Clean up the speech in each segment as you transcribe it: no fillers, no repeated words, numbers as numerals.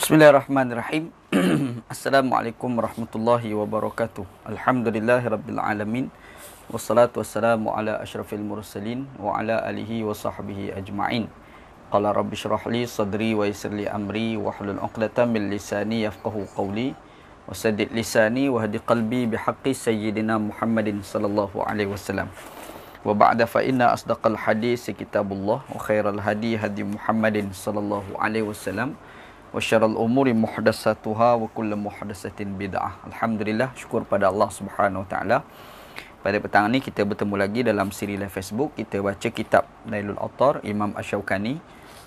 Bismillahirrahmanirrahim. Assalamualaikum warahmatullahi wabarakatuh. Alhamdulillahirabbil alamin. Wassalatu wassalamu ala asyrafil mursalin wa ala alihi wa sahbihi ajma'in. Qala rabbi shrah li sadri wa yassir li amri wahlul 'uqdatam min lisani yafqahu qawli wa saddid lisani wa hadi qalbi bihaqqi sayyidina Muhammadin sallallahu alaihi wasallam. Wa ba'da fa inna asdaqal hadis kitabullah wa khairal hadi hadi Muhammadin sallallahu alaihi wasallam. Wa syarrul umuri muhdatsatuha wa kullu muhdatsatin bid'ah. Alhamdulillah, syukur pada Allah Subhanahu wa taala. Pada petang ni kita bertemu lagi dalam siri live Facebook. Kita baca kitab Nailul Awtar Imam Asy-Syaukani.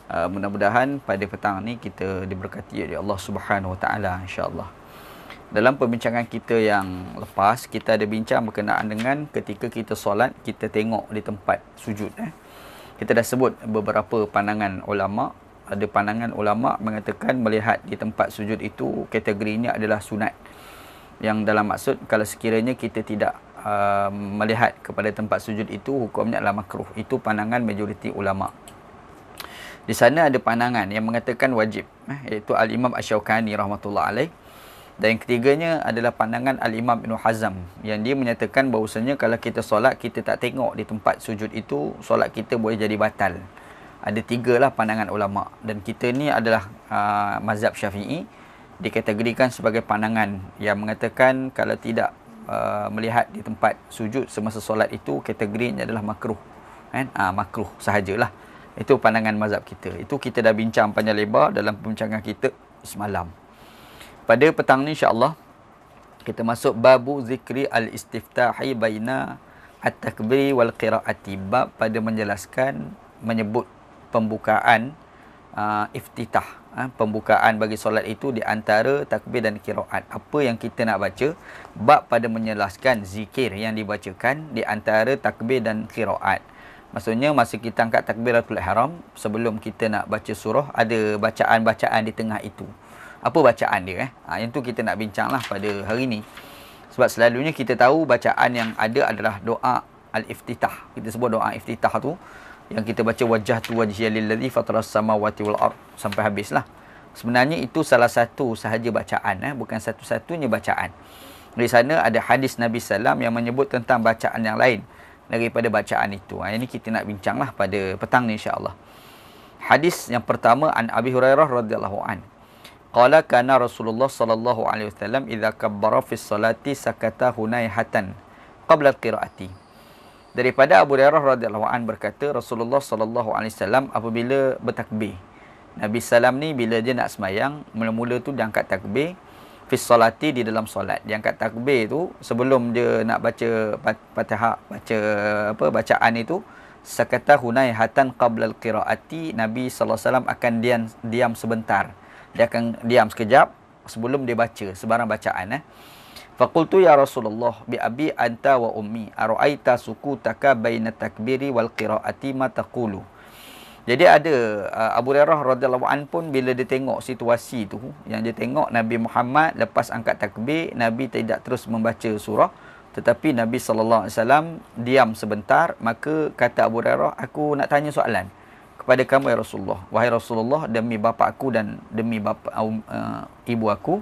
Mudah-mudahan pada petang ni kita diberkati oleh Allah Subhanahu wa taala insya-Allah. Dalam perbincangan kita yang lepas, kita ada bincang berkenaan dengan ketika kita solat, kita tengok di tempat sujud. Kita dah sebut beberapa pandangan ulama. Ada pandangan ulama mengatakan melihat di tempat sujud itu kategorinya adalah sunat. Yang dalam maksud kalau sekiranya kita tidak melihat kepada tempat sujud itu, hukumnya adalah makruh. Itu pandangan majoriti ulama. Di sana ada pandangan yang mengatakan wajib, iaitu Al-Imam Asy-Syaukani rahmatullah alaih. Dan yang ketiganya adalah pandangan Al-Imam Ibn Hazm, yang dia menyatakan bahawasanya kalau kita solat, kita tak tengok di tempat sujud itu, solat kita boleh jadi batal. Ada tiga lah pandangan ulama, dan kita ni adalah mazhab Syafi'i, dikategorikan sebagai pandangan yang mengatakan kalau tidak melihat di tempat sujud semasa solat itu, kategorinya adalah makruh, kan? Makruh sahajalah. Itu pandangan mazhab kita. Itu kita dah bincang panjang lebar dalam perbincangan kita semalam. Pada petang ni insya-Allah kita masuk babu zikri al-istiftahi baina at-takbiri wal qiraati, bab pada menjelaskan menyebut pembukaan iftitah, pembukaan bagi solat itu di antara takbir dan qiraat. Apa yang kita nak baca, bab pada menjelaskan zikir yang dibacakan di antara takbir dan qiraat. Maksudnya masa kita angkat takbiratul ihram, sebelum kita nak baca surah, ada bacaan-bacaan di tengah itu. Apa bacaan dia? Yang tu kita nak bincanglah pada hari ni. Sebab selalunya kita tahu bacaan yang ada adalah doa al-iftitah. Kita sebut doa iftitah tu, yang kita baca wajjahtu wajhiya lillazi fataras samawati wal ard sampai habislah. Sebenarnya itu salah satu sahaja bacaan, bukan satu-satunya bacaan. Di sana ada hadis Nabi sallam yang menyebut tentang bacaan yang lain daripada bacaan itu. Ini kita nak bincanglah pada petang ni insya-Allah. Hadis yang pertama, an Abi Hurairah radhiyallahu an. Qala kana Rasulullah sallallahu alaihi wasallam idza kabbara fi sholati sakata hunaihatan qabla qiraati. Daripada Abu Hurairah radhiyallahu an berkata, Rasulullah sallallahu alaihi wasallam apabila bertakbir, Nabi sallam ni bila dia nak semayang, mula-mula tu dia angkat takbir fi sholati, di dalam solat. Dia angkat takbir tu sebelum dia nak baca Fatihah, baca bacaan itu, sakata hunaihatan qabla al-qiraati, Nabi sallallahu alaihi wasallam akan diam sebentar. Dia akan diam sekejap sebelum dia baca sebarang bacaan. Faqultu ya Rasulullah bi abi anta wa ummi ara'aita sukutaka baina takbiri wal qiraati ma taqulu. Jadi ada Abu Hurairah radhiyallahu an pun bila dia tengok situasi tu, yang dia tengok Nabi Muhammad lepas angkat takbir, Nabi tidak terus membaca surah, tetapi Nabi sallallahu alaihi wasallam diam sebentar. Maka kata Abu Hurairah, aku nak tanya soalan kepada kamu ya Rasulullah. Wahai Rasulullah, demi bapa aku dan demi ibu aku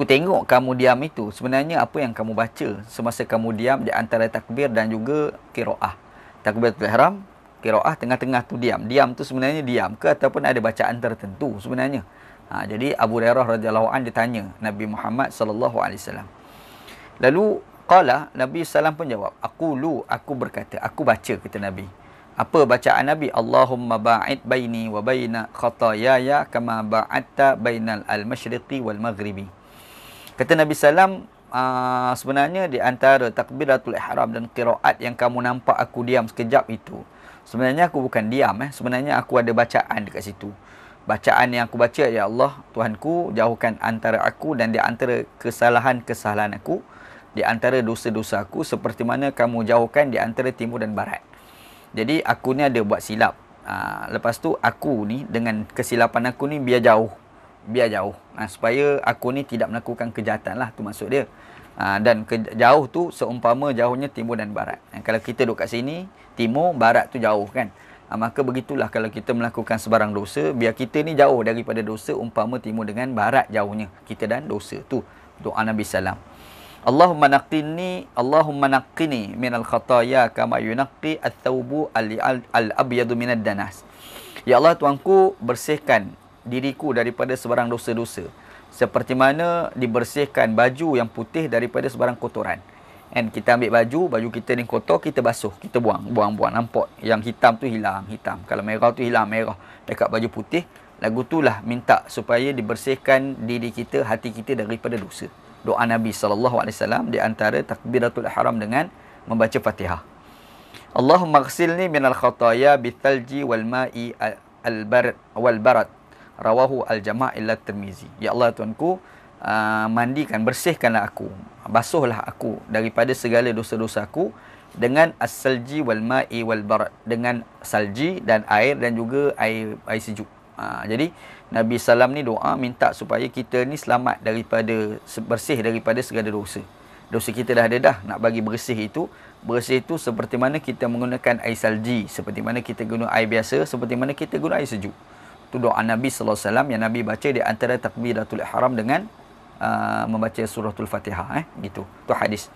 tengok kamu diam itu. Sebenarnya apa yang kamu baca semasa kamu diam di antara takbir dan juga qiraah? Takbiratul ihram, qiraah, tengah-tengah tu diam. Diam tu sebenarnya diam ke ataupun ada bacaan tertentu sebenarnya? Jadi Abu Hurairah radhiyallahu anhu ditanya Nabi Muhammad sallallahu alaihi wasallam. Lalu qala, Nabi sallam pun jawab, aku berkata, aku baca, kata Nabi. Apa bacaan Nabi? Allahumma ba'id baini wa baina khataayaya kama ba'adta bainal al-masyriqi wal maghribi. Kata Nabi sallam, sebenarnya di antara takbiratul ihram dan qiraat yang kamu nampak aku diam sekejap itu, sebenarnya aku bukan diam, sebenarnya aku ada bacaan dekat situ. Bacaan yang aku baca, ya Allah Tuhanku, jauhkan antara aku dan di antara kesalahan-kesalahan aku, di antara dosa-dosa aku, seperti mana kamu jauhkan di antara timur dan barat. Jadi aku ni ada buat silap. Lepas tu aku ni dengan kesilapan aku ni biar jauh. Supaya aku ni tidak melakukan kejahatan lah, tu maksud dia. Dan jauh tu seumpama jauhnya timur dan barat. Kalau kita duduk kat sini, timur, barat tu jauh kan. Maka begitulah kalau kita melakukan sebarang dosa, biar kita ni jauh daripada dosa umpama timur dengan barat jauhnya kita dan dosa. Tu doa Nabi sallam. Allahumma naqqini minal khataya kama yunaqqi ath-thawbu al-abyadu minad danas. Ya Allah, Tuanku, bersihkan diriku daripada sebarang dosa-dosa seperti mana dibersihkan baju yang putih daripada sebarang kotoran. And kita ambil baju kita ni kotor, kita basuh, kita buang, nampak yang hitam tu hilang hitam, kalau merah tu hilang merah dekat baju putih. Lagu itulah minta supaya dibersihkan diri kita, hati kita daripada dosa. Doa Nabi SAW di antara takbiratul ihram dengan membaca Fatihah. Allahumma ghsilni minal khataya bithalji wal ma'i wal barat. Rawahu al-jama' illa Tirmizi. Ya Allah, Tuanku, mandikan, bersihkanlah aku, basuhlah aku daripada segala dosa-dosa aku dengan as-salji wal ma'i wal barat, dengan salji dan air dan juga air sejuk. Jadi Nabi Sallam ni doa minta supaya kita ni selamat daripada, bersih daripada segala dosa. Dosa kita dah ada dah, nak bagi bersih itu seperti mana kita menggunakan air salji, seperti mana kita guna air biasa, seperti mana kita guna air sejuk. Itu doa Nabi SAW yang Nabi baca di antara takbiratul ihram dengan membaca suratul Fatihah. Gitu. Tu hadis.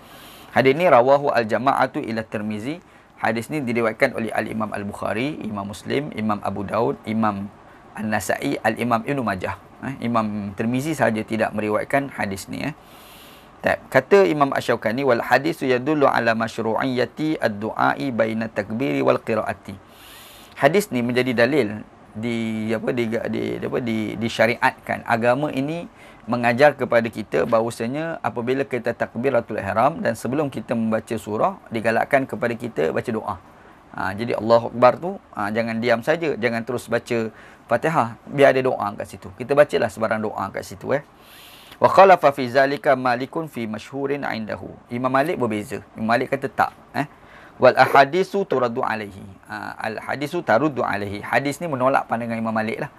Hadis ni rawahu al-jama'atu ila Tirmizi. Hadis ni diriwayatkan oleh Al-Imam Al-Bukhari, Imam Muslim, Imam Abu Daud, Imam An-Nasa'i, Al-Imam Ibn Majah. Imam Tirmizi sahaja tidak meriwayatkan hadis ni. Kata Imam Asy-Syaukani, wal hadisu yadullu ala masyru'iyyati ad-du'a'i baina takbiri wal qiraati. Hadis ni menjadi dalil disyariatkan. Agama ini mengajar kepada kita bahawasanya apabila kita takbiratul ihram dan sebelum kita membaca surah, digalakkan kepada kita baca doa. Jadi Allahu Akbar tu jangan diam saja, jangan terus baca Fatihah, biar ada doa kat situ. Kita bacalah sebarang doa kat situ. Wa khalafa fi zalika Malikun fi masyhurin indahu. Imam Malik berbeza. Imam Malik kata tak. Wal ahadisu turaddu alaihi. Al hadisu taruddu alaihi. Hadis ni menolak pandangan Imam Malik lah.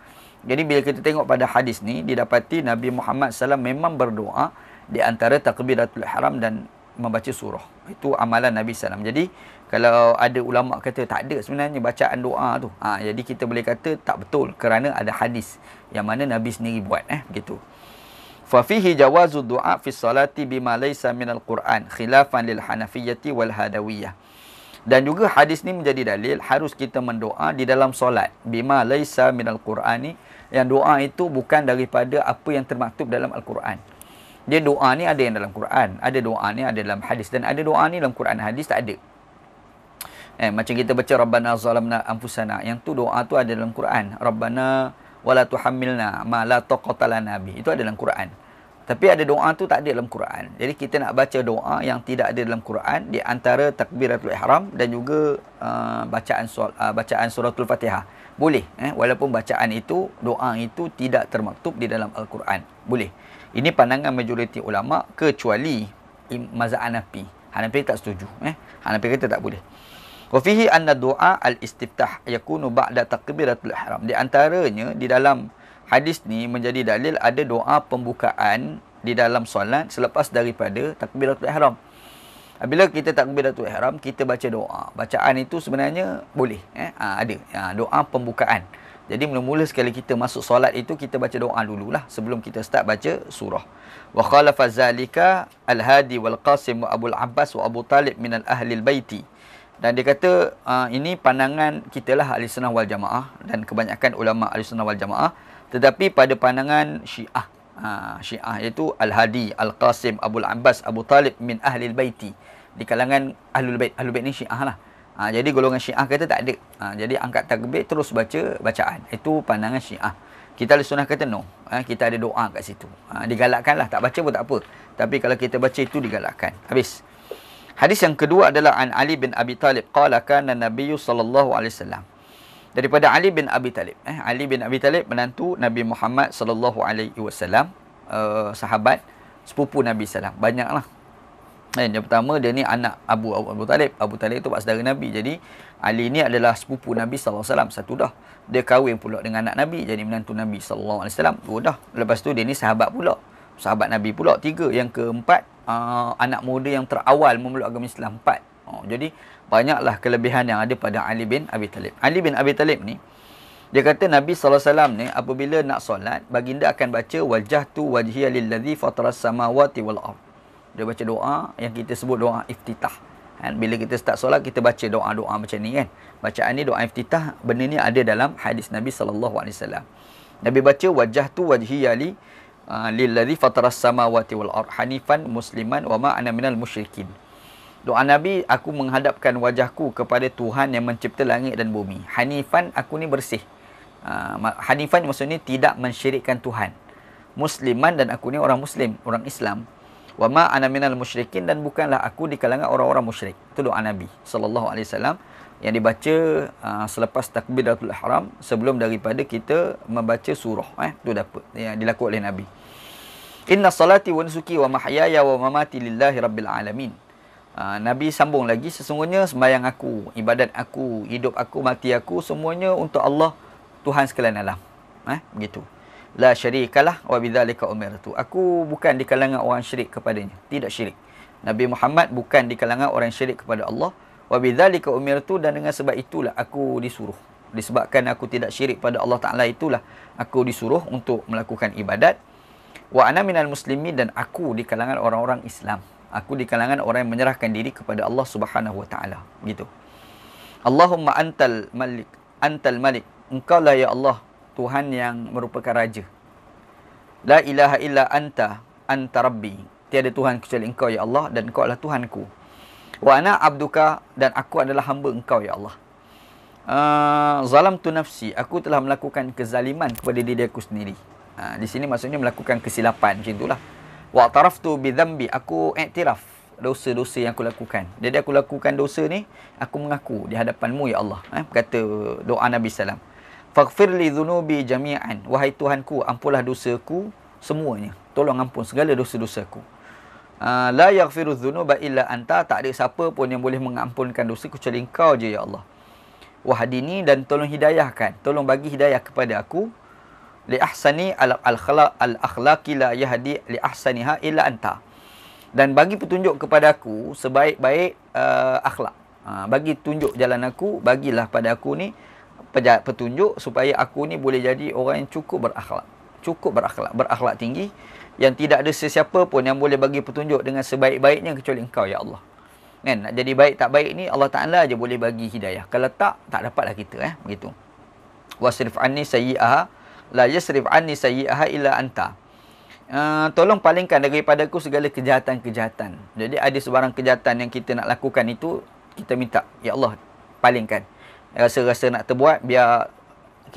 Jadi bila kita tengok pada hadis ni, didapati Nabi Muhammad SAW memang berdoa di antara takbiratul ihram dan membaca surah. Itu amalan Nabi SAW. Jadi kalau ada ulama kata tak ada sebenarnya bacaan doa tu, jadi kita boleh kata tak betul, kerana ada hadis yang mana Nabi sendiri buat. Begitu. Fa fihi jawazu du'a fi salati bima laysa minal Quran khilafan lil Hanafiyyati wal Hadawiyah. Dan juga hadis ni menjadi dalil harus kita mendoa di dalam solat bima laysa minal Qur'ani, yang doa itu bukan daripada apa yang termaktub dalam Al-Quran. Dia doa ni ada yang dalam Quran, ada doa ni ada dalam hadis, dan ada doa ni dalam Quran, hadis tak ada. Macam kita baca Rabbana zalamna anfusana, yang tu doa tu ada dalam Quran. Rabbana wala tuhammilna ma la taqata lana bi, itu ada dalam Quran. Tapi ada doa tu tak ada dalam Quran. Jadi kita nak baca doa yang tidak ada dalam Quran di antara takbiratul ihram dan juga bacaan suratul Fatihah. Boleh, walaupun bacaan itu, doa itu tidak termaktub di dalam Al-Quran. Boleh. Ini pandangan majoriti ulama, kecuali mazhab Hanafi. Hanafi tak setuju. Hanafi kata tak boleh. Wa fihi anna du'a al-istiftah yakunu ba'da takbiratul ihram. Di antaranya di dalam hadis ni menjadi dalil ada doa pembukaan di dalam solat selepas daripada takbiratul ihram. Bila kita takbiratul ihram, kita baca doa. Bacaan itu sebenarnya boleh. Ada. Doa pembukaan. Jadi mula-mula sekali kita masuk solat itu, kita baca doa dululah sebelum kita start baca surah. Wa khalafa zalika al-Hadi wal Qasim wa Abul Abbas wa Abu Talib min al-ahli al-baiti. Dan dia kata ini pandangan kita lah Ahli Sunnah wal Jamaah dan kebanyakan ulama Ahli Sunnah wal Jamaah. Tetapi pada pandangan Syiah, Syiah iaitu Al-Hadi, Al-Qasim, Abul Abbas, Abu Talib min ahli al-baiti. Di kalangan Ahlul Bait. Ahlul Bait ni Syiah lah. Jadi golongan Syiah kata tak ada. Jadi angkat takbir terus baca bacaan. Itu pandangan Syiah. Kita Ahli Sunnah kata no. Kita ada doa kat situ. Digalakkan lah. Tak baca pun tak apa. Tapi kalau kita baca itu digalakkan. Habis. Hadis yang kedua adalah an Ali bin Abi Talib. Qala kana Nabiyyu sallallahu alaihi wasallam. Daripada Ali bin Abi Talib. Ali bin Abi Talib menantu Nabi Muhammad sallallahu alaihi wasallam, sahabat sepupu Nabi sallam. Banyaklah. Yang pertama, dia ni anak Abu Talib. Abu Talib itu pak saudara Nabi. Jadi Ali ni adalah sepupu Nabi sallallahu alaihi wasallam. Satu dah. Dia kahwin pula dengan anak Nabi, jadi menantu Nabi sallallahu alaihi wasallam. Dua dah. Lepas tu dia ni sahabat pula. Sahabat Nabi pula. Tiga. Yang keempat, anak muda yang terawal memeluk agama Islam. Empat. Jadi banyaklah kelebihan yang ada pada Ali bin Abi Talib. Ali bin Abi Talib ni, dia kata Nabi SAW ni apabila nak solat, baginda akan baca wajjahtu wajhiya lillazi fataras samawati wal ard. Dia baca doa yang kita sebut doa iftitah. Kan? Bila kita start solat, kita baca doa-doa macam ni kan. Bacaan ni doa iftitah, benda ni ada dalam hadis Nabi SAW. Nabi baca wajjahtu wajhiya lillazi fataras samawati wal ard hanifan musliman wa ma ana minal musyrikin. Doa Nabi, aku menghadapkan wajahku kepada Tuhan yang mencipta langit dan bumi. Hanifan, aku ni bersih. Hanifan maksudnya tidak mensyirikkan Tuhan. Musliman, dan aku ni orang Muslim, orang Islam. Wa ma ana minal musyrikin, dan bukanlah aku di kalangan orang-orang musyrik. Itu doa Nabi SAW yang dibaca selepas takbiratul ihram, sebelum daripada kita membaca surah. Itu dapat yang dilakukan oleh Nabi. Inna salati wa nusuki wa mahyaya wa mamati lillahi rabbil alamin. Nabi sambung lagi, sesungguhnya sembahyang aku, ibadat aku, hidup aku, mati aku, semuanya untuk Allah, Tuhan sekalian alam. Begitu. La syarikalah wa bidzalika umirtu. Aku bukan di kalangan orang syirik kepadanya, tidak syirik. Nabi Muhammad bukan di kalangan orang syirik kepada Allah. Wa bidzalika umirtu, dan dengan sebab itulah aku disuruh. Disebabkan aku tidak syirik pada Allah Ta'ala, itulah aku disuruh untuk melakukan ibadat. Wa ana minal muslimin, dan aku di kalangan orang-orang Islam. Aku di kalangan orang yang menyerahkan diri kepada Allah Subhanahu wa taala. Begitu. Allahumma antal malik. Engkau lah ya Allah, Tuhan yang merupakan raja. La ilaha illa anta rabbi. Tiada Tuhan kecuali engkau ya Allah, dan engkau adalah Tuhanku. Wa ana abduka, dan aku adalah hamba engkau ya Allah. Zalamtu nafsi, aku telah melakukan kezaliman kepada diri aku sendiri. Di sini maksudnya melakukan kesilapan, macam itulah. Wa taraftu bi dhanbi, aku iktiraf dosa-dosa yang aku lakukan. Jadi aku lakukan dosa ni, aku mengaku di hadapan-Mu ya Allah. Kata doa Nabi sallam. Faghfir li dhunubi jami'an, wahai Tuhanku, ampunlah dosaku semuanya. Tolong ampun segala dosa-dosaku. La yaghfiru dhunuba illa anta, tak ada siapa pun yang boleh mengampunkan dosa kecuali Engkau je ya Allah. Wahdini, dan tolong hidayahkan, tolong bagi hidayah kepada aku. Li ahsani al-akhlaqi la yahdi li ahsaniha illa anta, dan bagi petunjuk kepada aku sebaik-baik akhlak. Bagi tunjuk jalan aku, bagilah pada aku ni petunjuk supaya aku ni boleh jadi orang yang cukup berakhlak tinggi, yang tidak ada sesiapa pun yang boleh bagi petunjuk dengan sebaik-baiknya kecuali Engkau ya Allah. Kan, nak jadi baik tak baik ni Allah Ta'ala aja boleh bagi hidayah. Kalau tak dapatlah kita begitu. Wasrif anni sayyi'aha la yasrif anni sayyi'aha illa anta. Tolong palingkan daripada aku segala kejahatan-kejahatan. Jadi ada sebarang kejahatan yang kita nak lakukan itu, kita minta, ya Allah, palingkan. Rasa-rasa nak terbuat, biar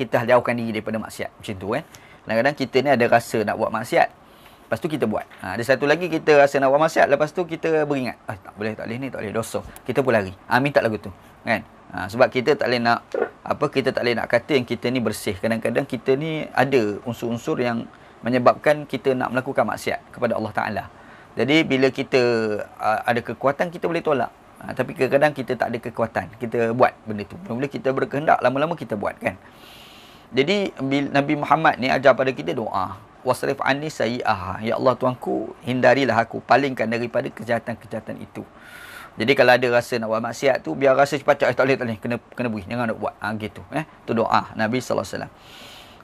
kita jauhkan diri daripada maksiat. Macam tu kan. Kadang-kadang kita ni ada rasa nak buat maksiat, lepas tu kita buat. Ada satu lagi, kita rasa nak buat maksiat, lepas tu kita beringat, tak boleh ni, tak boleh, dosa. Kita pun lari. Minta lagu tu. Kan? Sebab kita tak boleh nak kita tak boleh nak kata yang kita ni bersih. Kadang-kadang kita ni ada unsur-unsur yang menyebabkan kita nak melakukan maksiat kepada Allah Ta'ala. Jadi bila kita ada kekuatan, kita boleh tolak. Tapi kadang-kadang kita tak ada kekuatan, kita buat benda tu. Bila kita berkehendak, lama-lama kita buat kan. Jadi Nabi Muhammad ni ajar pada kita doa, wasrif anni sayyi'aha, ya Allah Tuanku, hindarilah aku, palingkan daripada kejahatan-kejahatan itu. Jadi kalau ada rasa nak buat maksiat tu, biar rasa cepat-cepat, tak boleh, kena beri, jangan nak buat. Gitu. Tu doa Nabi SAW.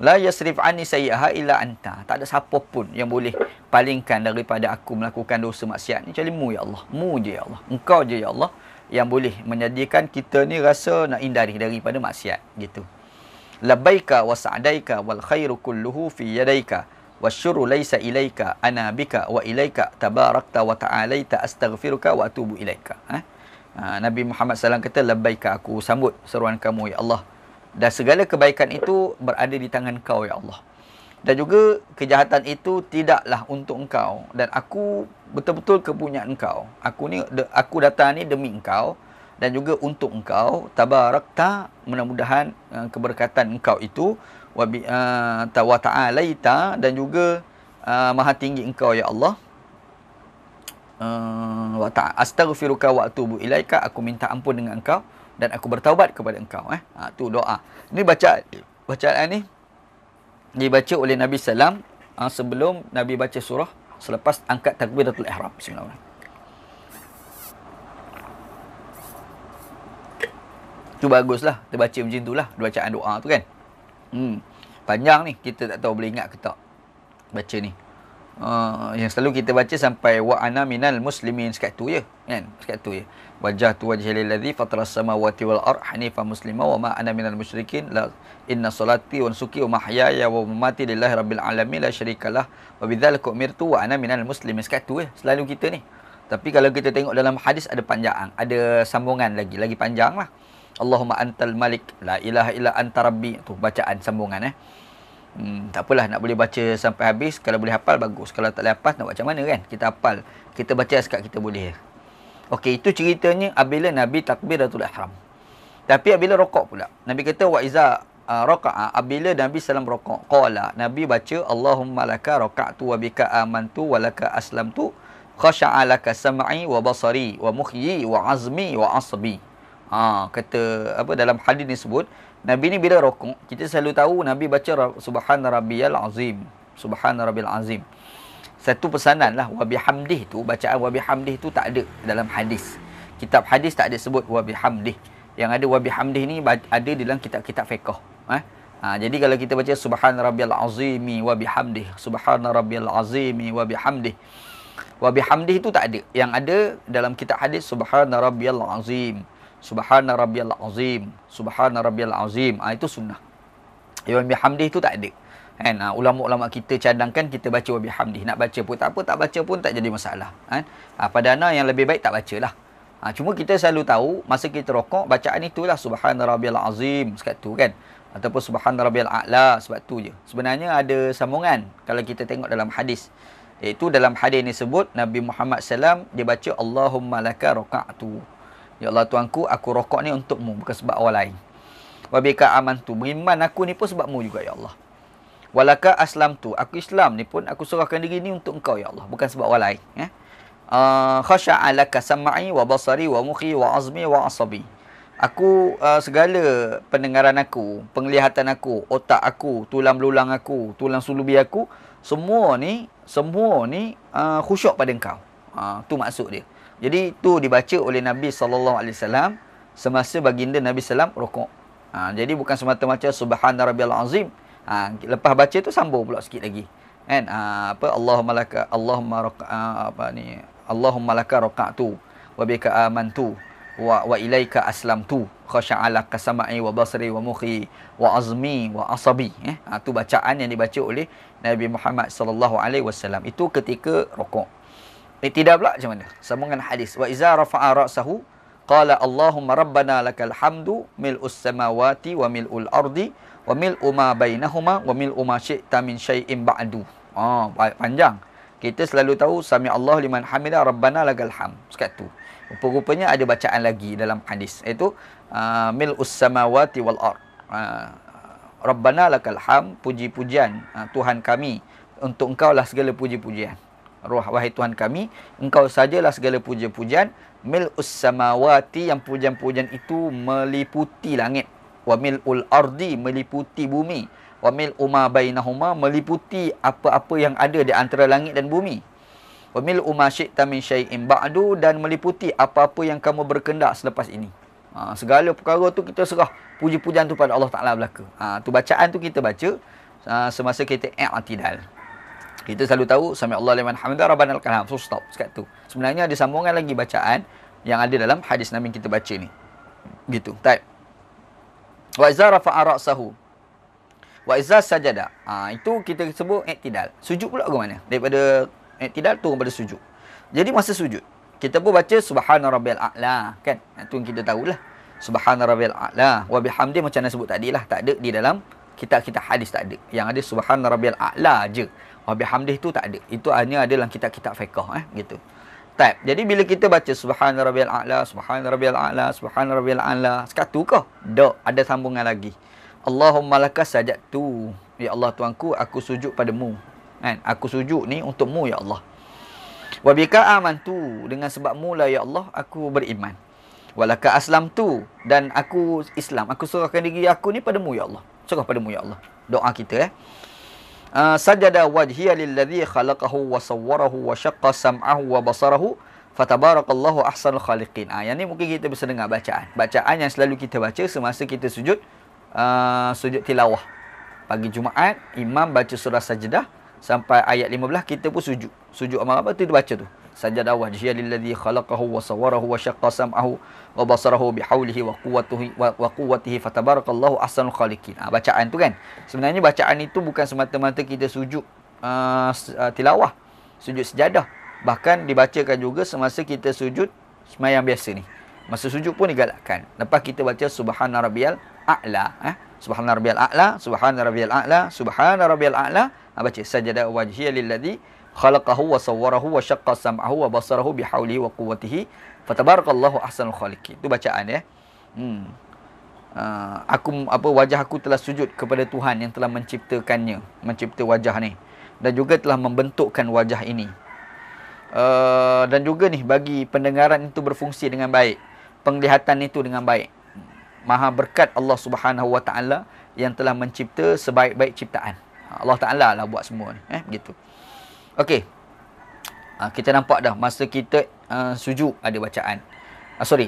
La yasrif anni sayyi'aha illa anta. Tak ada siapa pun yang boleh palingkan daripada aku melakukan dosa maksiat ni kecuali Mu ya Allah. Mu je ya Allah. Engkau je ya Allah yang boleh menjadikan kita ni rasa nak hindari daripada maksiat. Gitu. Labbaika wa sa'daika wal khairu kulluhu fi yadaika wasyurru laysa ilaika ana bika wa ilaika tabarakta wa ta'alaita astaghfiruka wa atubu ilaika. Nabi Muhammad SAW kata, labbaika, aku sambut seruan kamu ya Allah, dan segala kebaikan itu berada di tangan Kau ya Allah, dan juga kejahatan itu tidaklah untuk Engkau, dan aku betul-betul kepunyaan Engkau. Aku datang ni demi Engkau dan juga untuk Engkau. Tabarakta, mudah-mudahan keberkatan Engkau itu, wa ta'alaita, dan juga maha tinggi Engkau ya Allah. Wa astaghfiruka wa atubu ilaika, aku minta ampun dengan Engkau dan aku bertaubat kepada Engkau. Tu doa. Ini bacaan ni dibaca oleh Nabi sallam sebelum Nabi baca surah, selepas angkat takbiratul ihram. Bismillahirrahmanirrahim. Tu baguslah, kita baca macam tu lah, bacaan doa tu kan. Panjang ni, kita tak tahu boleh ingat ke tak baca ni. Yang selalu kita baca sampai wa ana minal muslimin, sekat tu je kan, sekat tu je. Wajjahtu wajhi lillazi fataras samawati wal ard hanifan muslima wa ma ana minal musyrikin la inna salati wa nusuki wa mahyaya wa mamati lillahi rabbil alamin la syarikalah wa bidzalika umirtu wa ana minal muslimin. Sekat tu je selalu kita ni. Tapi kalau kita tengok dalam hadis ada panjang, ada sambungan lagi panjang lah. Allahumma antal malik la ilaha illa anta rabbi, tu bacaan sambungan tak apalah, nak boleh baca sampai habis. Kalau boleh hafal bagus, kalau tak boleh hafal nak macam mana kan, kita hafal, kita baca sekat kita boleh. Okey, itu ceritanya apabila Nabi takbiratul ihram. Tapi apabila rokok pula, Nabi kata wa iza raka'a, apabila Nabi sallam rokok, qala, Nabi baca Allahumma laka raka'tu wa bika amantu wa laka aslamtu khasha'a laka sam'i wa basari wa mukhyi wa azmi wa asbi. Kata apa dalam hadis ni sebut, Nabi ni bila rokok, kita selalu tahu Nabi baca subhana rabbiyal azim, subhana rabbil azim. Satu pesanan lah, wa bihamdih tu, bacaan wa bihamdih tu tak ada dalam hadis. Kitab hadis tak ada sebut wa bihamdih. Yang ada wa bihamdih ni ada dalam kitab-kitab fiqh. Jadi kalau kita baca subhana rabbiyal azimi wa bihamdih, subhana rabbiyal azimi wa bihamdih, wa bihamdih tu tak ada. Yang ada dalam kitab hadis subhana rabbiyal azim, subhana rabbiyal azim, subhana rabbiyal azim. Itu sunnah. Wa bihamdih tu tak ada. Kan, ulama-ulama kita cadangkan kita baca wa bihamdih. Nak baca pun tak apa, tak baca pun tak jadi masalah. Pada ana yang lebih baik tak bacalah. Cuma kita selalu tahu masa kita rokok, bacaan itulah subhana rabbiyal azim, sekat tu kan, ataupun subhana rabbiyal a'la, sebab tu je. Sebenarnya ada sambungan kalau kita tengok dalam hadis. Iaitu dalam hadis ni sebut Nabi Muhammad SAW dia baca Allahumma laka raka'tu. Ya Allah Tuanku, aku rokok ni untukmu, bukan sebab orang lain. Wa bika amantu, beriman aku ni pun sebabmu juga ya Allah. Walaka aslamtu, aku Islam ni pun aku serahkan diri ni untuk engkau ya Allah, bukan sebab orang lain. Khasha'a laka sam'i wa basari wa mukhi wa azmi wa asabi. Aku segala pendengaran aku, penglihatan aku, otak aku, tulang belulang aku, tulang sulubi aku, semua ni khusyuk pada engkau. Tu maksud dia. Jadi tu dibaca oleh Nabi SAW semasa baginda Nabi SAW rokok. Jadi bukan semata-mata subhana rabbiyal azim. Lepas baca tu sambung pula sikit lagi. Kan? Allahumma laka raka'tu wa bika amantu wa ilaika aslamtu khasha'a laka sam'i wa basari wa mukhi wa azmi wa asabi. Tu bacaan yang dibaca oleh Nabi Muhammad sallallahu alaihi wasallam. Itu ketika rokok. Tidak pula macam mana? Sambungan hadis. Wa iza rafa'a ra'sahu qala Allahumma rabbana lakal hamdu mil'us samawati wa mil'ul ardi wa mil'u ma bainahuma wa mil'u ma syi'ta min syai'in ba'du. Panjang. Kita selalu tahu sami Allah liman hamida rabbana lakal hamd. Sekat tu. Rupa-rupanya ada bacaan lagi dalam hadis. Iaitu mil'us samawati wal ard. Rabbana lakal hamd, puji-pujian Tuhan kami, untuk engkau lah segala puji-pujian. Wahai Tuhan kami, engkau sajalah segala puji-pujian. Mil'us samawati, yang pujian-pujian itu meliputi langit. Wa mil'ul ardi, meliputi bumi. Wa mil'u ma bainahuma, meliputi apa-apa yang ada di antara langit dan bumi. Wa mil'u ma syi'ta min syai'in ba'du, dan meliputi apa-apa yang kamu berkehendak selepas ini. Segala perkara tu kita serah puji-pujian tu pada Allah Ta'ala belaka. Tu bacaan tu kita baca semasa kita i'tidal. Kita selalu tahu sami Allah liman hamidah rabbana lakal hamd. So stop sekat tu. Sebenarnya ada sambungan lagi bacaan yang ada dalam hadis Nabi kita baca ni. Gitu. Baik. Wa iza rafa'a ra'sahu wa iza sajada. Itu kita sebut i'tidal. Sujud pula ke mana? Daripada i'tidal turun pada sujud. Jadi masa sujud kita pun baca subhana rabbiyal a'la kan. Itu yang kita tahulah. Subhana rabbiyal a'la wa bihamdi, macam mana sebut tadi lah, tak ada di dalam kitab-kitab hadis, tak ada. Yang ada subhana rabbiyal a'la je. Wa bihamdi tu tak ada. Itu hanya ada dalam kitab-kitab fiqh gitu. Baik. Jadi bila kita baca subhana rabbiyal a'la, subhana rabbiyal a'la, subhana rabbiyal a'la, sekatu ke? Tak, ada sambungan lagi. Allahumma laka sajadtu. Ya Allah Tuanku, aku sujud padamu. Kan? Aku sujud ni untukmu ya Allah. Wa bika amantu, dengan sebabmu lah ya Allah aku beriman. Walaka aslamtu, dan aku Islam, aku serahkan diri aku ni padamu ya Allah. Serah padamu ya Allah. Doa kita sajada wajhiya lilladzi khalaqahu wa sawwarahu wa syaqqa sam'ahu wa basarahu Fatabarakallahu ahsanul khaliqin. Yang ni mungkin kita bisa dengar bacaan. Bacaan yang selalu kita baca semasa kita sujud tilawah. Pagi Jumaat, imam baca surah Sajdah sampai ayat 15, kita pun sujud. Sujud amal apa tu dia baca tu. Sajada wajhiya lilladzi khalaqahu wa sawwarahu wa syaqqa sam'ahu wa basarahu bihaulihi wa quwwatihi fatabarakallahu ahsanul khaliqin. Bacaan tu kan. Sebenarnya bacaan itu bukan semata-mata kita sujud tilawah, sujud sejadah. Bahkan dibacakan juga semasa kita sujud sembahyang biasa ni. Masa sujud pun digalakkan. Lepas kita baca subhana rabbiyal a'la, subhana rabbiyal a'la, subhana rabbiyal a'la, subhana rabbiyal a'la, baca sajada wajhiya lilladzi khalaqahu wa sawwarahu wa syaqqa sam'ahu wa basarahu bihaulihi wa quwwatihi fatabarakallahu ahsanul khaliqin. Itu bacaan ya. Wajah aku telah sujud kepada Tuhan yang telah menciptakannya, mencipta wajah ni, dan juga telah membentukkan wajah ini. Dan juga ni bagi pendengaran itu berfungsi dengan baik, penglihatan itu dengan baik. Maha berkat Allah Subhanahu wa taala yang telah mencipta sebaik-baik ciptaan. Allah Taala lah buat semua ni, begitu. Okey. Kita nampak dah masa kita sujud ada bacaan.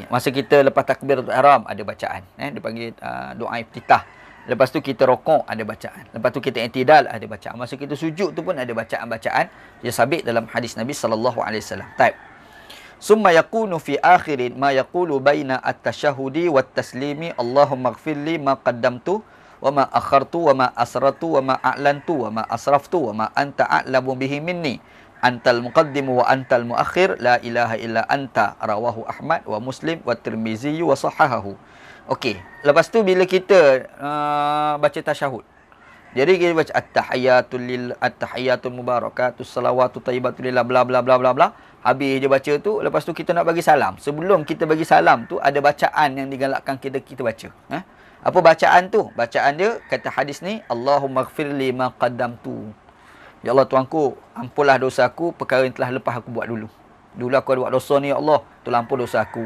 Masa kita lepas takbiratul ihram ada bacaan, dia panggil doa iftitah. Lepas tu kita rokok ada bacaan. Lepas tu kita i'tidal ada bacaan. Masa kita sujud tu pun ada bacaan-bacaan yang sabit dalam hadis Nabi sallallahu alaihi wasallam. Taib. Summa yakunu fi akhirin ma yaqulu baina at-tashahhudi wat-taslimi Allahumma ighfirli ma qaddamtu wa ma akhartu wa ma asrartu wa ma a'lantu wa ma asraftu wa ma anta a'lamu bihi minni antal muqaddimu wa antal muakhir la ilaha illa anta, rawahu Ahmad wa Muslim wa Tirmizi wa sahahahu. Okey, lepas tu bila kita baca tasyahud, jadi kita baca at-tahiyatul mubarakatus salawatu thayyibatul lillah bla bla bla bla bla. Habis je baca tu, lepas tu kita nak bagi salam. Sebelum kita bagi salam tu ada bacaan yang digalakkan kita baca. Apa bacaan tu? Bacaan dia kata hadis ni, Allahumma ighfirli ma qaddamtu. Ya Allah Tuanku, ampunlah dosaku perkara yang telah lepas aku buat dulu. Dulu aku ada buat dosa ni ya Allah, tolong ampun dosa aku.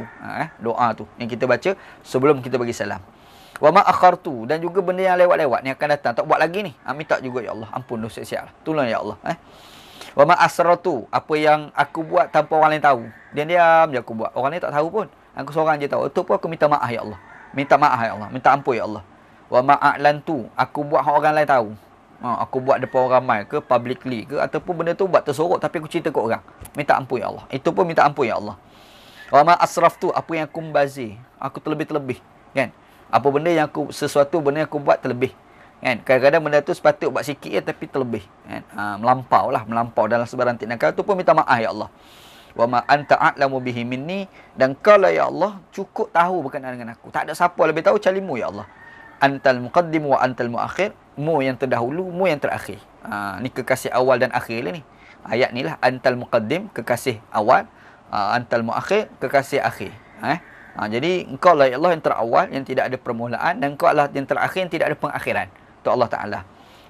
Doa tu yang kita baca sebelum kita bagi salam. Wa ma akhartu, dan juga benda yang lewat-lewat ni akan datang tak buat lagi ni. Minta juga ya Allah, ampun dosa siap. Tolong ya Allah. Wa ma asrartu, apa yang aku buat tanpa orang lain tahu. Diam-diam je aku buat. Orang lain tak tahu pun. Aku seorang je tahu. Itu pun aku minta maaf ya Allah. Minta maaf ya Allah. Minta ampun ya Allah. Wa ma a'lantu, aku buat orang lain tahu. Aku buat depan orang ramai ke, publicly ke, ataupun benda tu buat tersorok tapi aku cerita ke orang. Minta ampun ya Allah. Itu pun minta ampun ya Allah. Wa ma asraftu, apa yang aku membazir, aku terlebih-terlebih, kan? Apa benda yang sesuatu benda yang aku buat terlebih, kan? Kadang-kadang benda tu sepatut buat sikit je tapi terlebih, kan? Melampau dalam sebarang tindakan, tu pun minta maaf ya Allah. Wa ma anta a'lamu bihi minni, dan kau lah ya Allah cukup tahu berkenaan dengan aku. Tak ada siapa lebih tahu kecuali-Mu ya Allah. Antal muqaddim wa antal muakhir, Mu yang terdahulu, Mu yang terakhir. Ni kekasih awal dan akhir lah ni. Ayat ni lah, antal muqaddim, kekasih awal, antal muakhir, kekasih akhir. Jadi engkau lah ya Allah yang terawal, yang tidak ada permulaan, dan engkau lah yang terakhir, yang tidak ada pengakhiran. Tu Allah Ta'ala.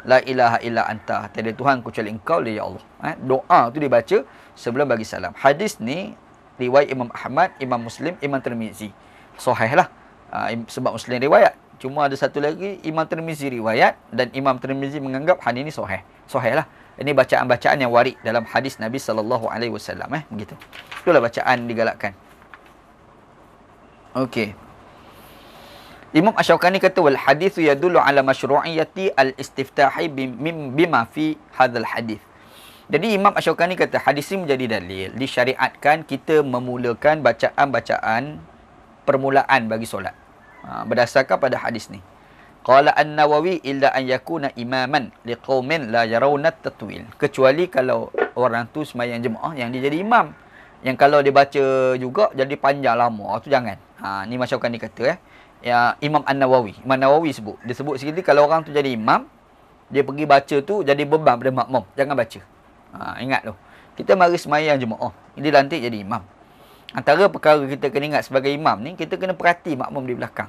La ilaha illa anta, tiada Tuhan kecuali engkau lah ya Allah. Doa tu dibaca sebelum bagi salam. Hadis ni riwayat Imam Ahmad, Imam Muslim, Imam Tirmizi. Sahih lah. Sebab Muslim riwayat. Cuma ada satu lagi Imam Tirmizi riwayat, dan Imam Tirmizi menganggap hadis ni sahih. Sahih lah. Ini bacaan-bacaan yang warid dalam hadis Nabi sallallahu alaihi wasallam, begitu. Itulah bacaan digalakkan. Okey. Imam Asy-Syaukani kata wal haditsu yadullu ala masyru'iyyati al-istiftahi bima fi hadzal hadis. Jadi Imam Asy-Syaukani kata hadis ini menjadi dalil disyariatkan kita memulakan bacaan-bacaan permulaan bagi solat. Berdasarkan pada hadis ni. Qala An-Nawawi illa an yakuna imaman liqaumin la yarawna at-tatwil. Kecuali kalau orang tu sembahyang jemaah yang dia jadi imam, yang kalau dia baca juga jadi panjang lama, tu jangan. Ni masyarakat ni kata ya, Imam An-Nawawi. Imam Nawawi sebut. Dia sebut sekali kalau orang tu jadi imam, dia pergi baca tu jadi beban pada makmum. Jangan baca. Ingat tu. Kita mari sembahyang jemaah, dia lantik jadi imam. Antara perkara kita kena ingat sebagai imam ni, kita kena perhati makmum di belakang.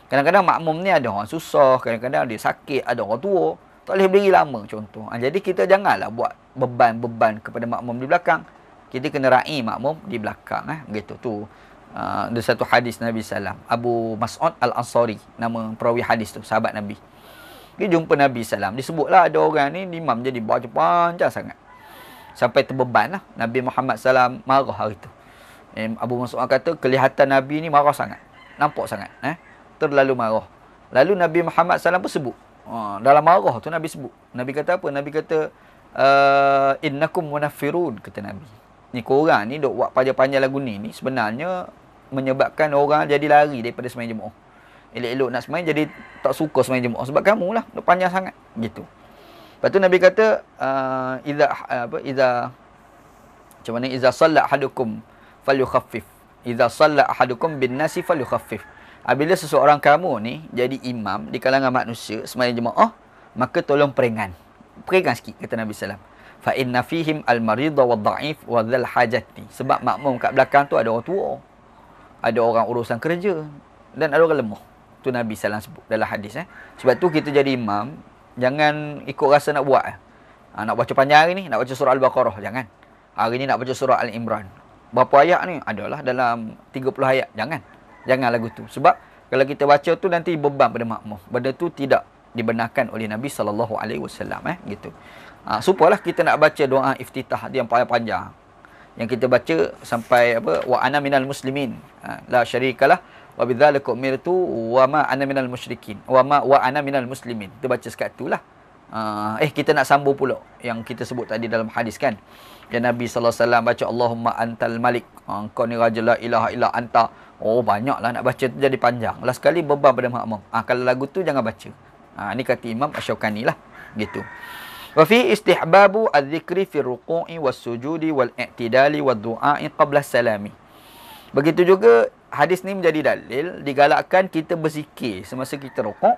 Kadang-kadang makmum ni ada orang susah, kadang-kadang dia sakit, ada orang tua, tak boleh berdiri lama contoh. Jadi kita janganlah buat beban-beban kepada makmum di belakang. Kita kena raih makmum di belakang. Begitu tu. Ada satu hadis Nabi SAW. Abu Mas'ud Al-Ansari, nama perawi hadis tu, sahabat Nabi. Dia jumpa Nabi SAW. Disebutlah ada orang ni, imam jadi baca panjang sangat. Sampai terbeban lah. Nabi Muhammad SAW marah hari tu. Abu Mas'ud kata kelihatan Nabi ni marah sangat. Nampak sangat. Terlalu marah. Lalu Nabi Muhammad SAW pun sebut. Dalam marah tu Nabi sebut. Nabi kata apa? Nabi kata, innakum munaffirun, kata Nabi. Ni korang ni duk buat panjang-panjang lagu ni sebenarnya menyebabkan orang jadi lari daripada sembahyang Jumaat. Elok-elok nak sembahyang jadi tak suka sembahyang Jumaat sebab kamu lah duk panjang sangat gitu. Lepas tu Nabi kata macam mana, iza salla ahadukum falyukhaffif. Iza salla ahadukum bin nasi falyukhaffif. Apabila seseorang kamu ni jadi imam di kalangan manusia sembahyang Jumaat, maka tolong peringan sikit, kata Nabi sallallahu alaihi wasallam. Fa inna fihim al-marida wad-dha'if wa dhal hajati. Sebab makmum kat belakang tu ada orang tua, ada orang urusan kerja dan ada orang lemah. Tu Nabi sallallahu sebut dalam hadis. Sebab tu kita jadi imam jangan ikut rasa nak buat. Nak baca panjang hari ni, nak baca surah Al-Baqarah, jangan. Hari ni nak baca surah Al-Imran. Berapa ayat ni? Adalah dalam 30 ayat. Jangan lagu tu. Sebab kalau kita baca tu nanti beban pada makmum. Benda tu tidak dibenarkan oleh Nabi sallallahu alaihi wasallam gitu. Supalah kita nak baca doa iftitah dia yang panjang. Yang kita baca sampai wa ana minal muslimin. La syarikalah wa bidzalika umirtu wa ma ana minal musyrikin. Wa ana minal muslimin. Kita baca sekat itulah. Kita nak sambung pula yang kita sebut tadi dalam hadis kan. Yang Nabi sallallahu alaihi wasallam baca Allahumma antal malik. Engkau ni raja la ilaha illa anta. Banyaklah nak baca tu jadi panjang. Last sekali beban pada makmum. Kalau lagu tu jangan baca. Ni kata Imam Asy-Syaukani lah gitu. Wa fi istihbabu adz-dzikri fi ruku'i was-sujudi wal-i'tidali wad-du'a'i qabla salami. Begitu juga hadis ni menjadi dalil digalakkan kita berzikir semasa kita rukuk,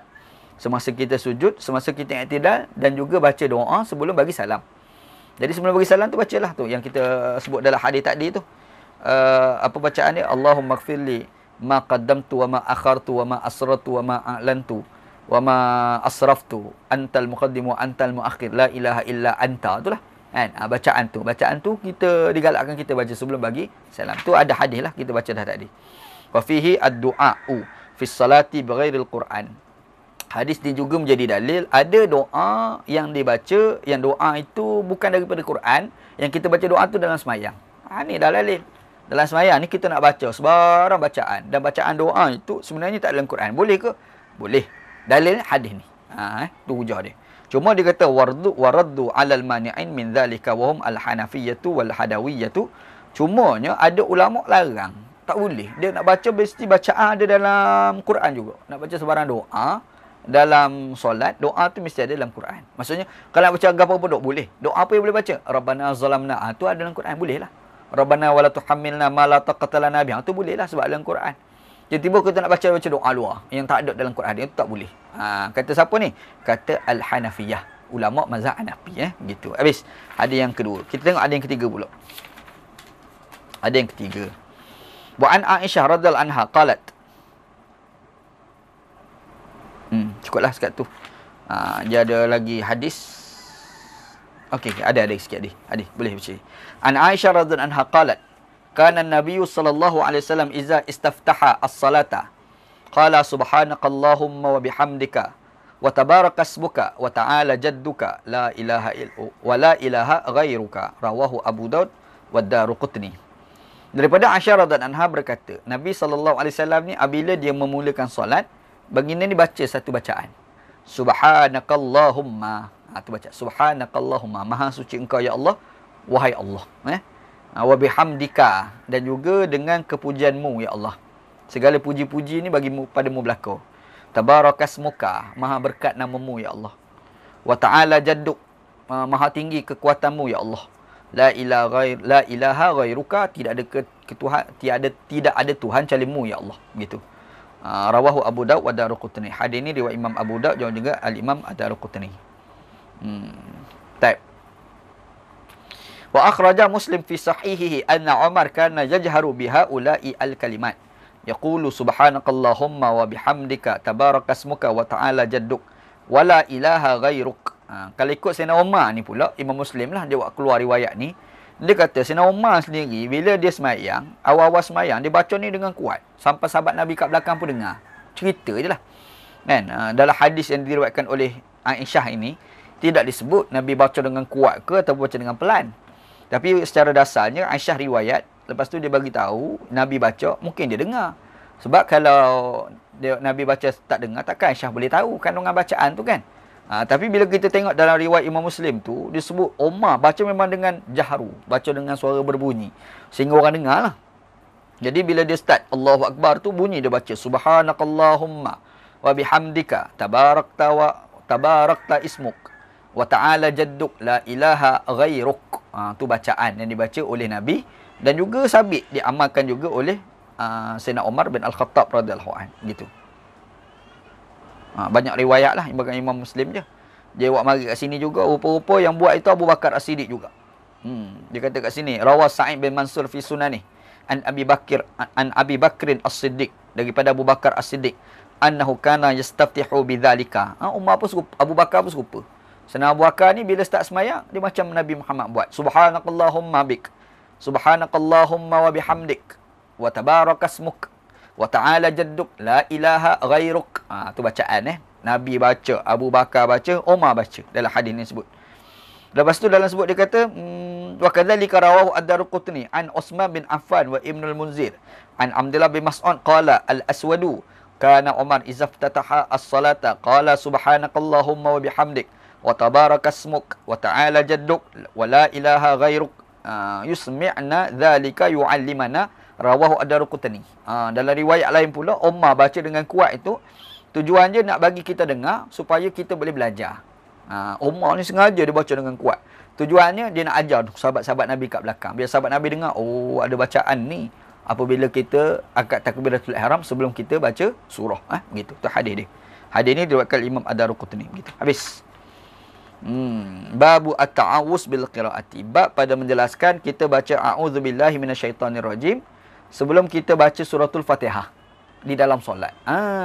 semasa kita sujud, semasa kita i'tidal dan juga baca doa sebelum bagi salam. Jadi sebelum bagi salam tu bacalah tu yang kita sebut dalam hadis tadi tu. Apa bacaan dia? Allahumma ighfirli ma qaddamtu wa ma akhartu wa ma asrartu wa ma a'lantu wa ma asraftu antal muqaddim wa antal muakhir la ilaha illa anta. Itulah kan bacaan tu kita digalakkan kita baca sebelum bagi salam. Tu ada hadis lah kita baca dah tadi. Wa fihi ad-du'a'u fi salati bighairil Quran. Hadis ni juga menjadi dalil ada doa yang dibaca, yang doa itu bukan daripada Quran, yang kita baca doa tu dalam sembahyang. Ni dah dalil. Dalam sembahyang ni kita nak baca sebarang bacaan, dan bacaan doa itu sebenarnya tak dalam Quran. Boleh ke? Boleh. Dalil hadis ni. Tu hujah dia. Cuma dia kata waraddu 'alal mani'in min dzalika wa hum al-hanafiyyatu wal hadawiyyatu. Cumanya ada ulama larang. Tak boleh. Dia nak baca mesti bacaan ada dalam Quran juga. Nak baca sebarang doa dalam solat, doa tu mesti ada dalam Quran. Maksudnya kalau nak baca apa pun boleh. Doa apa yang boleh baca? Rabbana zalamna. Tu ada dalam Quran, boleh lah. Rabbana wala tuhammilna ma la taqata lana bih. Tu boleh lah sebab dalam Quran. Tiba-tiba kita nak baca doa luar yang tak ada dalam Quran, itu tak boleh. Kata siapa ni? Kata Al-Hanafiyah, ulama mazhab Hanafi gitu. Habis. Ada yang kedua. Kita tengok ada yang ketiga pula. Ada yang ketiga. Wa an Aisyah radhiyallahu anha qalat. Cukuplah sekat tu. Dia ada lagi hadis. Okey, ada sikit hadis. Boleh baca. An Aisyah radhiyallahu anha qalat. Kana an-nabiy sallallahu alaihi wasallam iza istaftaha as-salata qala subhanakallahumma wa bihamdika wa tabarakasmuka wa ta'ala jadduka la ilaha wa la ilaha ghairuka. Rawahu Abu Daud wa Daruqutni. Daripada Aisyah radhiyallahu anha berkata, Nabi sallallahu alaihi wasallam ni apabila dia memulakan solat, baginda ni baca satu bacaan. Subhanakallahumma. Tu baca subhanakallahumma, maha suci engkau ya Allah, wahai Allah. Wa bihamdika, dan juga dengan kepujianmu ya Allah. Segala puji-puji ni bagimu, padamu belaka. Tabarakasmuka, maha berkat namamu ya Allah. Wa ta'ala jadduk, maha tinggi kekuatanmu ya Allah. La ilaha ghairuka, tidak ada Tuhan kecuali-Mu ya Allah. Gitu. Rawahu Abu Daud wa Daruqutni. Hadis ini riwayat Imam Abu Daud dan juga Al-Imam Ad-Daruqutni. Baik. Wa akhraja Muslim fi sahihihi anna Umar kana yajharu biha ulai al-kalimat. Yaqulu subhanakallahumma wa bihamdika tabarakasmuka wa ta'ala jadduk wa la ilaha ghairuk. Kalau ikut Sayyidina Umar ni pula, Imam Muslim lah dia buat keluar riwayat ni. Dia kata Sayyidina Umar sendiri bila dia semayang, awal-awal semayang dia baca ni dengan kuat. Sampai sahabat Nabi kat belakang pun dengar. Cerita je lah. Kan? Dalam hadis yang diriwayatkan oleh Aisyah ini, tidak disebut Nabi baca dengan kuat ke atau baca dengan pelan. Tapi secara dasarnya Aisyah riwayat, lepas tu dia bagi tahu Nabi baca, mungkin dia dengar. Sebab kalau Nabi baca tak dengar, takkan Aisyah boleh tahu kandungan bacaan tu kan. Tapi bila kita tengok dalam riwayat Imam Muslim tu, disebut Umar baca memang dengan jahru, baca dengan suara berbunyi, sehingga orang dengar lah. Jadi bila dia start Allahu Akbar tu, bunyi dia baca Subhanakallahumma wa bihamdika tabarakta ismuk wa ta'ala jadduk la ilaha ghairuk. Tu bacaan yang dibaca oleh Nabi, dan juga sabit diamalkan juga oleh Sayyidina Umar bin Al-Khattab radhiyallahu anhu gitu. Banyak riwayat lah Imam Muslim je. Dia buat mari kat sini juga, rupa-rupa yang buat itu Abu Bakar As-Siddiq juga. Dia kata kat sini, Rawas Sa'id bin Mansur fi Sunani an Abi Bakrin As-Siddiq, daripada Abu Bakar As-Siddiq, annahu kana yastaftihu bidzalika. Umar pun serupa, Abu Bakar pun serupa. Senang Abu Bakar ni bila start sembahyang, dia macam Nabi Muhammad buat. Subhanakallahumma bik. Subhanakallahumma wa bihamdik. Wa tabarakasmuk. Wa ta'ala jadduk. La ilaha ghairuk. Tu bacaan Nabi baca, Abu Bakar baca, Umar baca. Dalam hadis ni sebut. Lepas tu dalam sebut dia kata, wa kadzalika rawahu ad-Darqutni an Utsman bin Affan wa Ibnu al-Munzir an Abdullah bin Mas'ud qala al-Aswadu kana Umar idza iftataha as-salata qala subhanakallahumma wa bihamdik wa tabarakasmuk wa ta'ala jadduk wa la ilaha ghairuk yusmi'na dzalika yu'allimana, rawahu ad-Darqutni. Dalam riwayat lain pula Umar baca dengan kuat itu, tujuannya nak bagi kita dengar supaya kita boleh belajar. Umar ni sengaja dia baca dengan kuat. Tujuannya dia nak ajar sahabat-sahabat Nabi kat belakang. Biar sahabat Nabi dengar, oh ada bacaan ni apabila kita angkat takbiratul ihram sebelum kita baca surah. Begitu. Tu hadis dia. Hadis ni diriwayatkan Imam Ad-Darqutni. Begitu. Habis. Babu at-ta'awuz bil qiraati. Bab pada menjelaskan kita baca a'udzubillahi minasyaitonirrajim sebelum kita baca suratul Fatihah di dalam solat.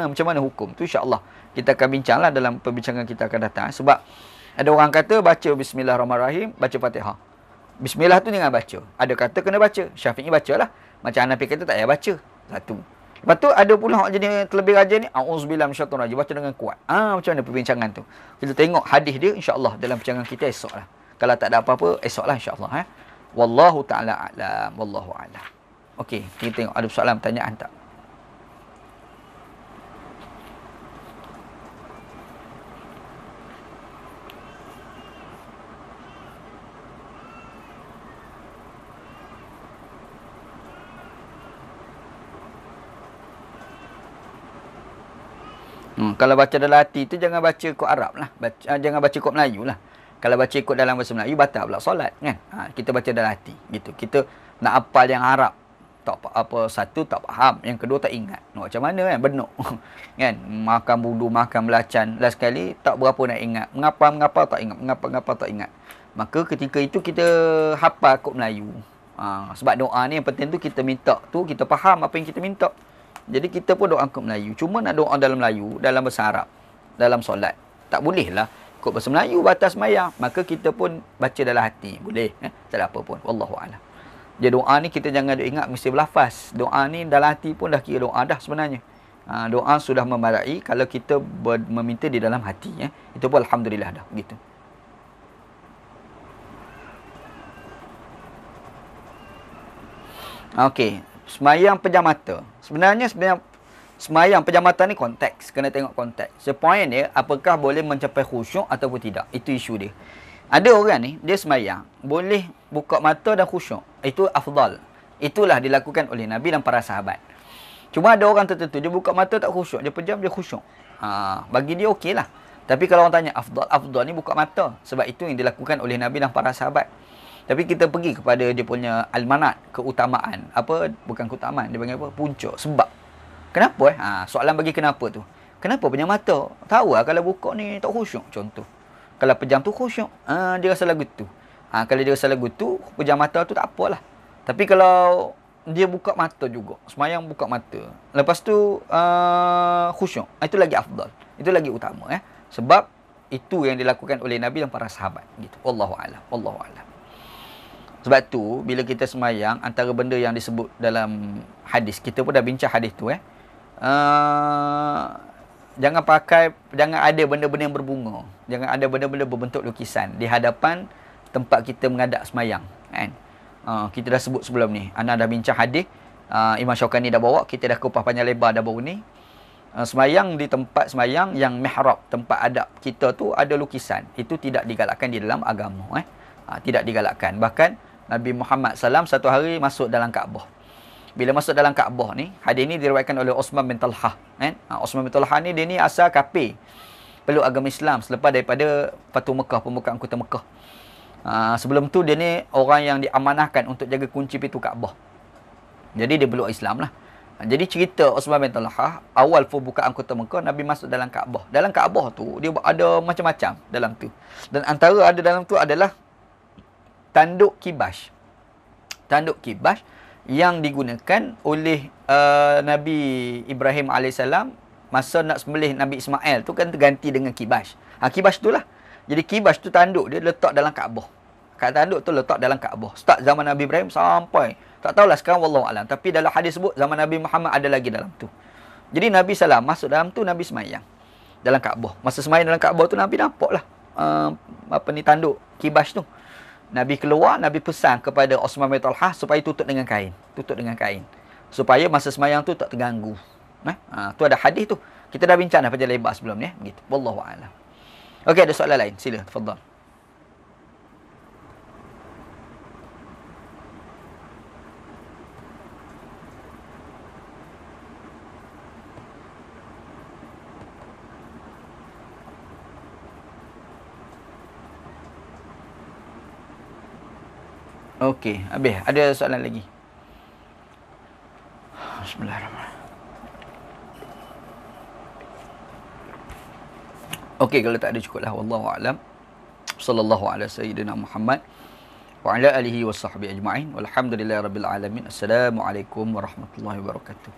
Macam mana hukum tu, insya-Allah kita akan bincanglah dalam perbincangan kita akan datang. Sebab ada orang kata baca bismillahirrahmanirrahim, baca Fatihah. Bismillah tu jangan baca. Ada kata kena baca. Syafi'i bacalah. Macam Hanafi kata tak payah baca. Satu. Lepas tu ada pula hak jadi terlebih rajin ni, auzubillahi minasyaitonir rajim, baca dengan kuat. Macam mana perbincangan tu? Kita tengok hadis dia insya-Allah dalam perbincangan kita esoklah. Kalau tak ada apa-apa, esoklah insya-Allah. Wallahu taala a'lam, wallahu a'lam. Okey, kita tengok ada soalan pertanyaan tak? Kalau baca dalam hati tu jangan baca kod Arab lah. Jangan baca kod Melayu lah. Kalau baca kod dalam bahasa Melayu, batal pula solat kan. Kita baca dalam hati gitu. Kita nak hafal yang Arab, tak apa, satu tak faham, yang kedua tak ingat. Macam mana kan? Benuk. Kan? Makan budu, makan belacan. Last sekali tak berapa nak ingat. Mengapa tak ingat. Mengapa tak ingat. Maka ketika itu kita hafal kod Melayu. Sebab doa ni yang penting tu kita minta tu, kita faham apa yang kita minta. Jadi kita pun doa kod Melayu. Cuma nak doa dalam Melayu, dalam bahasa Arab, dalam solat, tak boleh lah. Kod bahasa Melayu, batas sembahyang. Maka kita pun baca dalam hati. Boleh. Tak ada apa pun. Wallahu'alam. Jadi doa ni kita jangan ingat mesti berlafaz. Doa ni dalam hati pun dah kira doa dah sebenarnya. Doa sudah memadai kalau kita meminta di dalam hati. Itu pun alhamdulillah dah. Begitu. Okey. Semayang pejam mata. Sebenarnya semayang pejam mata ni konteks. Kena tengok konteks. Sepoint dia, apakah boleh mencapai khusyuk ataupun tidak. Itu isu dia. Ada orang ni, dia semayang. Boleh buka mata dan khusyuk. Itu afdal. Itulah dilakukan oleh Nabi dan para sahabat. Cuma ada orang tertentu, dia buka mata tak khusyuk. Dia pejam, dia khusyuk. Bagi dia okey lah. Tapi kalau orang tanya, afdal ni buka mata. Sebab itu yang dilakukan oleh Nabi dan para sahabat. Tapi kita pergi kepada dia punya almanat, keutamaan. Apa? Bukan keutamaan, dia panggil apa? Puncak. Sebab. Kenapa soalan bagi kenapa tu. Kenapa pejam mata? Tahu lah kalau buka ni tak khusyuk. Contoh. Kalau pejam tu khusyuk. Dia rasa lagu tu. Kalau dia rasa lagu tu, pejam mata tu tak apalah. Tapi kalau dia buka mata juga. Semayang buka mata. Lepas tu khusyuk. Itu lagi afdal. Itu lagi utama. Sebab itu yang dilakukan oleh Nabi dan para sahabat. Gitu. Wallahu'alam. Wallahu'alam. Sebab tu, bila kita semayang, antara benda yang disebut dalam hadis, kita pun dah bincang hadis tu. Jangan ada benda-benda yang berbunga. Jangan ada benda-benda berbentuk lukisan di hadapan tempat kita menghadap semayang. Kan? Kita dah sebut sebelum ni. Ana dah bincang hadis. Imam Syaukani dah bawa. Kita dah kupas panjang lebar dah baru ni. Semayang di tempat semayang yang mihrab, tempat adab kita tu ada lukisan. Itu tidak digalakkan di dalam agama. Tidak digalakkan. Bahkan Nabi Muhammad SAW satu hari masuk dalam Kaabah. Bila masuk dalam Kaabah ni, hadis ni diriwayatkan oleh Osman bin Talhah. Osman bin Talhah ni, dia ni asal kafir. Peluk agama Islam selepas daripada Fatu Mekah, pembukaan kota Mekah. Sebelum tu dia ni orang yang diamanahkan untuk jaga kunci pintu Kaabah. Jadi dia peluk Islam lah. Jadi cerita Osman bin Talhah, awal pembukaan kota Mekah, Nabi masuk dalam Kaabah. Dalam Kaabah tu, dia ada macam-macam dalam tu. Dan antara ada dalam tu adalah tanduk kibas. Tanduk kibas yang digunakan oleh Nabi Ibrahim AS masa nak sembelih Nabi Ismail tu kan terganti dengan kibas. Kibas tu lah. Jadi kibas tu tanduk dia letak dalam Kaabah. Tanduk tu letak dalam Kaabah. Start zaman Nabi Ibrahim sampai. Tak tahulah sekarang wallahu alam. Tapi dalam hadis sebut zaman Nabi Muhammad ada lagi dalam tu. Jadi Nabi SAW masuk dalam tu, Nabi semayang dalam Kaabah. Masa semayang dalam Kaabah tu Nabi nampak lah tanduk kibas tu. Nabi keluar, Nabi pesan kepada Osman bin Talhah supaya tutup dengan kain. Tutup dengan kain. Supaya masa semayang tu tak terganggu. Tu ada hadis tu. Kita dah bincang dah panjang lebar sebelum ni. Begitu. Wallahu a'lam. Okey, ada soalan lain. Sila, tafadhal. Okey, habis. Ada soalan lagi? Bismillahirrahmanirrahim. Okey, kalau tak ada cukuplah. Wallahu a'lam. Sallallahu ala sayyidina Muhammad wa ala alihi wa sahbihi ajma'in. Walhamdulillahirabbil alamin. Assalamualaikum warahmatullahi wabarakatuh.